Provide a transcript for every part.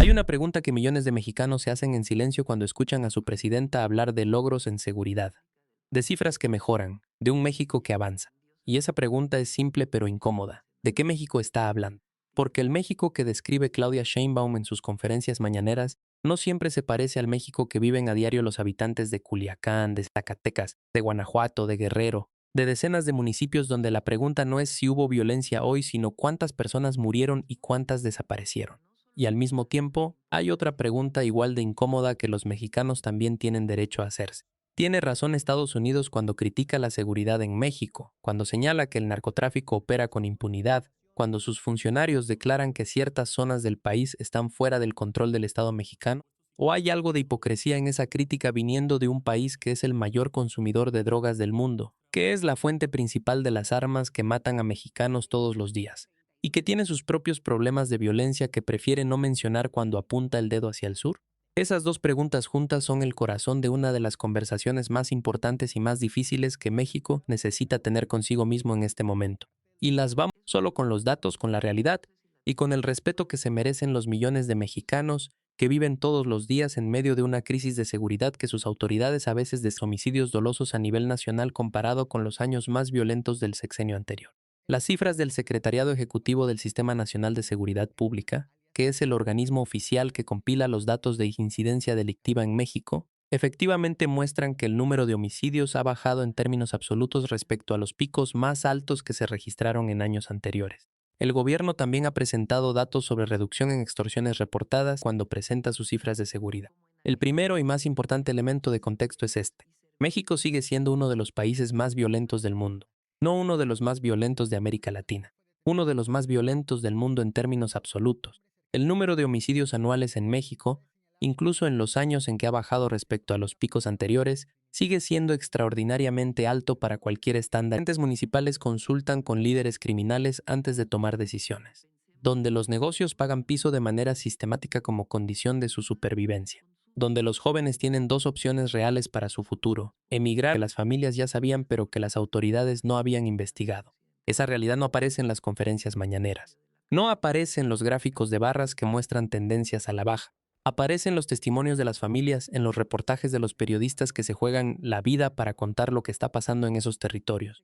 Hay una pregunta que millones de mexicanos se hacen en silencio cuando escuchan a su presidenta hablar de logros en seguridad, de cifras que mejoran, de un México que avanza. Y esa pregunta es simple pero incómoda. ¿De qué México está hablando? Porque el México que describe Claudia Sheinbaum en sus conferencias mañaneras no siempre se parece al México que viven a diario los habitantes de Culiacán, de Zacatecas, de Guanajuato, de Guerrero, de decenas de municipios donde la pregunta no es si hubo violencia hoy, sino cuántas personas murieron y cuántas desaparecieron. Y al mismo tiempo, hay otra pregunta igual de incómoda que los mexicanos también tienen derecho a hacerse. Tiene razón Estados Unidos cuando critica la seguridad en México, cuando señala que el narcotráfico opera con impunidad, cuando sus funcionarios declaran que ciertas zonas del país están fuera del control del Estado mexicano. ¿O hay algo de hipocresía en esa crítica viniendo de un país que es el mayor consumidor de drogas del mundo, que es la fuente principal de las armas que matan a mexicanos todos los días, y que tiene sus propios problemas de violencia que prefiere no mencionar cuando apunta el dedo hacia el sur? Esas dos preguntas juntas son el corazón de una de las conversaciones más importantes y más difíciles que México necesita tener consigo mismo en este momento. Y las vamos solo con los datos, con la realidad y con el respeto que se merecen los millones de mexicanos que viven todos los días en medio de una crisis de seguridad que sus autoridades a veces de homicidios dolosos a nivel nacional comparado con los años más violentos del sexenio anterior. Las cifras del Secretariado Ejecutivo del Sistema Nacional de Seguridad Pública, que es el organismo oficial que compila los datos de incidencia delictiva en México, efectivamente muestran que el número de homicidios ha bajado en términos absolutos respecto a los picos más altos que se registraron en años anteriores. El gobierno también ha presentado datos sobre reducción en extorsiones reportadas cuando presenta sus cifras de seguridad. El primero y más importante elemento de contexto es este. México sigue siendo uno de los países más violentos del mundo, no uno de los más violentos de América Latina, uno de los más violentos del mundo en términos absolutos. El número de homicidios anuales en México, incluso en los años en que ha bajado respecto a los picos anteriores, sigue siendo extraordinariamente alto para cualquier estándar. Entes municipales consultan con líderes criminales antes de tomar decisiones, donde los negocios pagan piso de manera sistemática como condición de su supervivencia, donde los jóvenes tienen dos opciones reales para su futuro: emigrar, que las familias ya sabían pero que las autoridades no habían investigado. Esa realidad no aparece en las conferencias mañaneras. No aparecen los gráficos de barras que muestran tendencias a la baja. Aparecen los testimonios de las familias en los reportajes de los periodistas que se juegan la vida para contar lo que está pasando en esos territorios.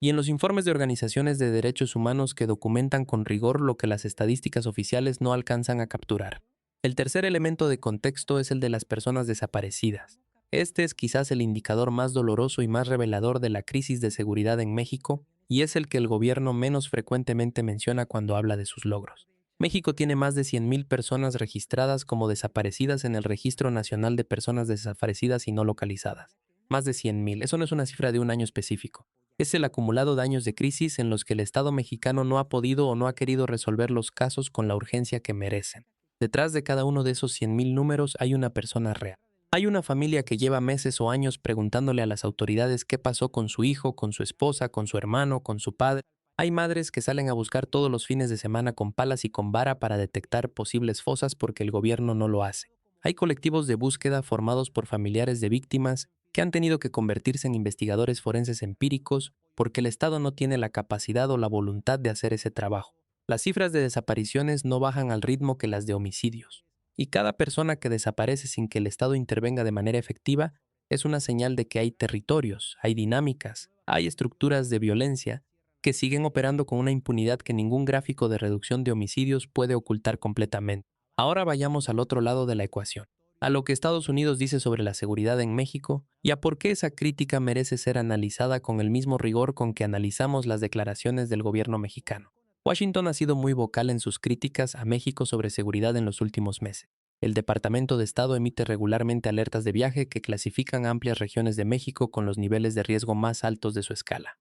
Y en los informes de organizaciones de derechos humanos que documentan con rigor lo que las estadísticas oficiales no alcanzan a capturar. El tercer elemento de contexto es el de las personas desaparecidas. Este es quizás el indicador más doloroso y más revelador de la crisis de seguridad en México, y es el que el gobierno menos frecuentemente menciona cuando habla de sus logros. México tiene más de 100,000 personas registradas como desaparecidas en el Registro Nacional de Personas Desaparecidas y No Localizadas. Más de 100,000. Eso no es una cifra de un año específico. Es el acumulado de años de crisis en los que el Estado mexicano no ha podido o no ha querido resolver los casos con la urgencia que merecen. Detrás de cada uno de esos 100,000 números hay una persona real. Hay una familia que lleva meses o años preguntándole a las autoridades qué pasó con su hijo, con su esposa, con su hermano, con su padre. Hay madres que salen a buscar todos los fines de semana con palas y con vara para detectar posibles fosas porque el gobierno no lo hace. Hay colectivos de búsqueda formados por familiares de víctimas que han tenido que convertirse en investigadores forenses empíricos porque el Estado no tiene la capacidad o la voluntad de hacer ese trabajo. Las cifras de desapariciones no bajan al ritmo que las de homicidios. Y cada persona que desaparece sin que el Estado intervenga de manera efectiva es una señal de que hay territorios, hay dinámicas, hay estructuras de violencia que siguen operando con una impunidad que ningún gráfico de reducción de homicidios puede ocultar completamente. Ahora vayamos al otro lado de la ecuación, a lo que Estados Unidos dice sobre la seguridad en México y a por qué esa crítica merece ser analizada con el mismo rigor con que analizamos las declaraciones del gobierno mexicano. Washington ha sido muy vocal en sus críticas a México sobre seguridad en los últimos meses. El Departamento de Estado emite regularmente alertas de viaje que clasifican amplias regiones de México con los niveles de riesgo más altos de su escala,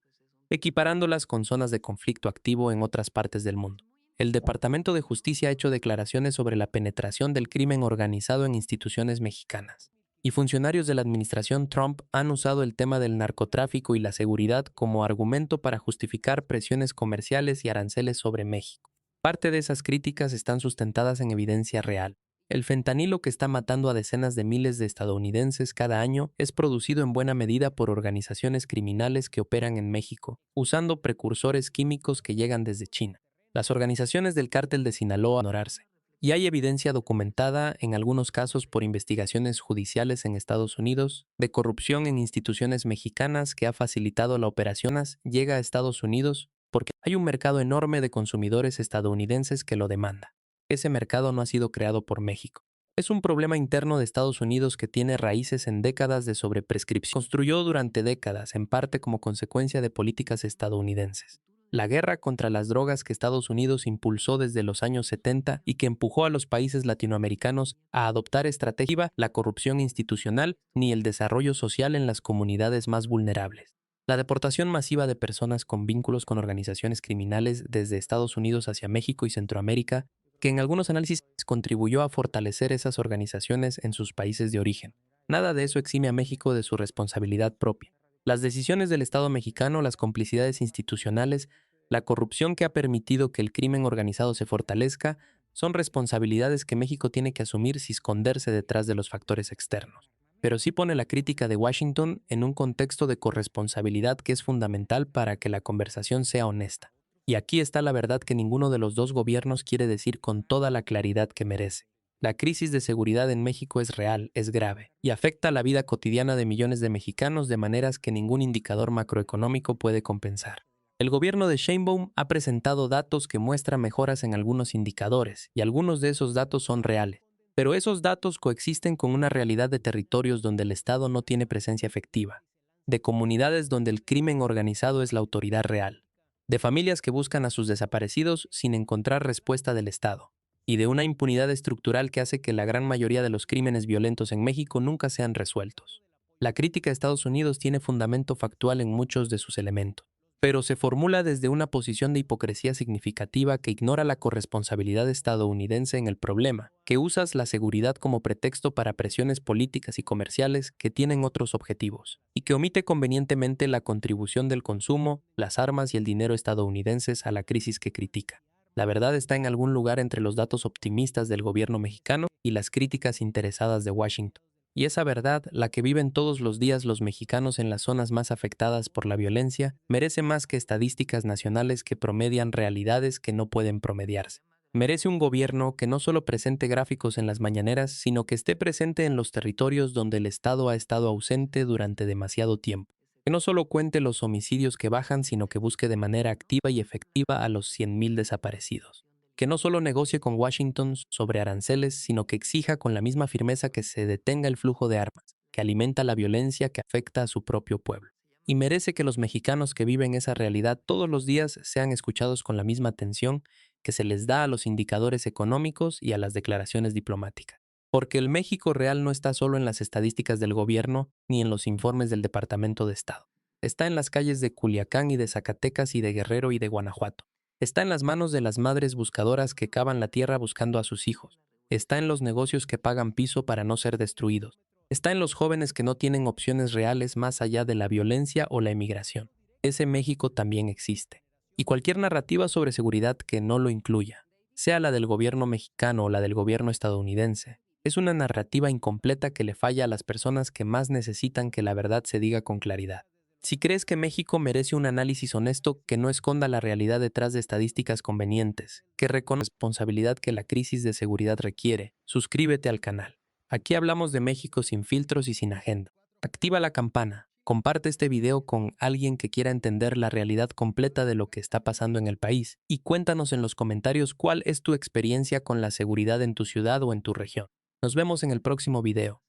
equiparándolas con zonas de conflicto activo en otras partes del mundo. El Departamento de Justicia ha hecho declaraciones sobre la penetración del crimen organizado en instituciones mexicanas. Y funcionarios de la administración Trump han usado el tema del narcotráfico y la seguridad como argumento para justificar presiones comerciales y aranceles sobre México. Parte de esas críticas están sustentadas en evidencia real. El fentanilo que está matando a decenas de miles de estadounidenses cada año es producido en buena medida por organizaciones criminales que operan en México, usando precursores químicos que llegan desde China. Las organizaciones del cártel de Sinaloa ignorarse. Y hay evidencia documentada, en algunos casos por investigaciones judiciales en Estados Unidos, de corrupción en instituciones mexicanas que ha facilitado la operación llega a Estados Unidos porque hay un mercado enorme de consumidores estadounidenses que lo demanda. Ese mercado no ha sido creado por México. Es un problema interno de Estados Unidos que tiene raíces en décadas de sobreprescripción. Construyó durante décadas, en parte como consecuencia de políticas estadounidenses. La guerra contra las drogas que Estados Unidos impulsó desde los años 70 y que empujó a los países latinoamericanos a adoptar estrategia, la corrupción institucional ni el desarrollo social en las comunidades más vulnerables. La deportación masiva de personas con vínculos con organizaciones criminales desde Estados Unidos hacia México y Centroamérica, que en algunos análisis contribuyó a fortalecer esas organizaciones en sus países de origen. Nada de eso exime a México de su responsabilidad propia. Las decisiones del Estado mexicano, las complicidades institucionales, la corrupción que ha permitido que el crimen organizado se fortalezca, son responsabilidades que México tiene que asumir sin esconderse detrás de los factores externos. Pero sí pone la crítica de Washington en un contexto de corresponsabilidad que es fundamental para que la conversación sea honesta. Y aquí está la verdad que ninguno de los dos gobiernos quiere decir con toda la claridad que merece. La crisis de seguridad en México es real, es grave, y afecta la vida cotidiana de millones de mexicanos de maneras que ningún indicador macroeconómico puede compensar. El gobierno de Sheinbaum ha presentado datos que muestran mejoras en algunos indicadores, y algunos de esos datos son reales. Pero esos datos coexisten con una realidad de territorios donde el Estado no tiene presencia efectiva, de comunidades donde el crimen organizado es la autoridad real, de familias que buscan a sus desaparecidos sin encontrar respuesta del Estado, y de una impunidad estructural que hace que la gran mayoría de los crímenes violentos en México nunca sean resueltos. La crítica a Estados Unidos tiene fundamento factual en muchos de sus elementos, pero se formula desde una posición de hipocresía significativa que ignora la corresponsabilidad estadounidense en el problema, que usas la seguridad como pretexto para presiones políticas y comerciales que tienen otros objetivos, y que omite convenientemente la contribución del consumo, las armas y el dinero estadounidenses a la crisis que critica. La verdad está en algún lugar entre los datos optimistas del gobierno mexicano y las críticas interesadas de Washington. Y esa verdad, la que viven todos los días los mexicanos en las zonas más afectadas por la violencia, merece más que estadísticas nacionales que promedian realidades que no pueden promediarse. Merece un gobierno que no solo presente gráficos en las mañaneras, sino que esté presente en los territorios donde el Estado ha estado ausente durante demasiado tiempo. Que no solo cuente los homicidios que bajan, sino que busque de manera activa y efectiva a los 100,000 desaparecidos. Que no solo negocie con Washington sobre aranceles, sino que exija con la misma firmeza que se detenga el flujo de armas, que alimenta la violencia que afecta a su propio pueblo. Y merece que los mexicanos que viven esa realidad todos los días sean escuchados con la misma atención que se les da a los indicadores económicos y a las declaraciones diplomáticas. Porque el México real no está solo en las estadísticas del gobierno ni en los informes del Departamento de Estado. Está en las calles de Culiacán y de Zacatecas y de Guerrero y de Guanajuato. Está en las manos de las madres buscadoras que cavan la tierra buscando a sus hijos. Está en los negocios que pagan piso para no ser destruidos. Está en los jóvenes que no tienen opciones reales más allá de la violencia o la emigración. Ese México también existe. Y cualquier narrativa sobre seguridad que no lo incluya, sea la del gobierno mexicano o la del gobierno estadounidense, es una narrativa incompleta que le falla a las personas que más necesitan que la verdad se diga con claridad. Si crees que México merece un análisis honesto que no esconda la realidad detrás de estadísticas convenientes, que reconozca la responsabilidad que la crisis de seguridad requiere, suscríbete al canal. Aquí hablamos de México sin filtros y sin agenda. Activa la campana, comparte este video con alguien que quiera entender la realidad completa de lo que está pasando en el país y cuéntanos en los comentarios cuál es tu experiencia con la seguridad en tu ciudad o en tu región. Nos vemos en el próximo video.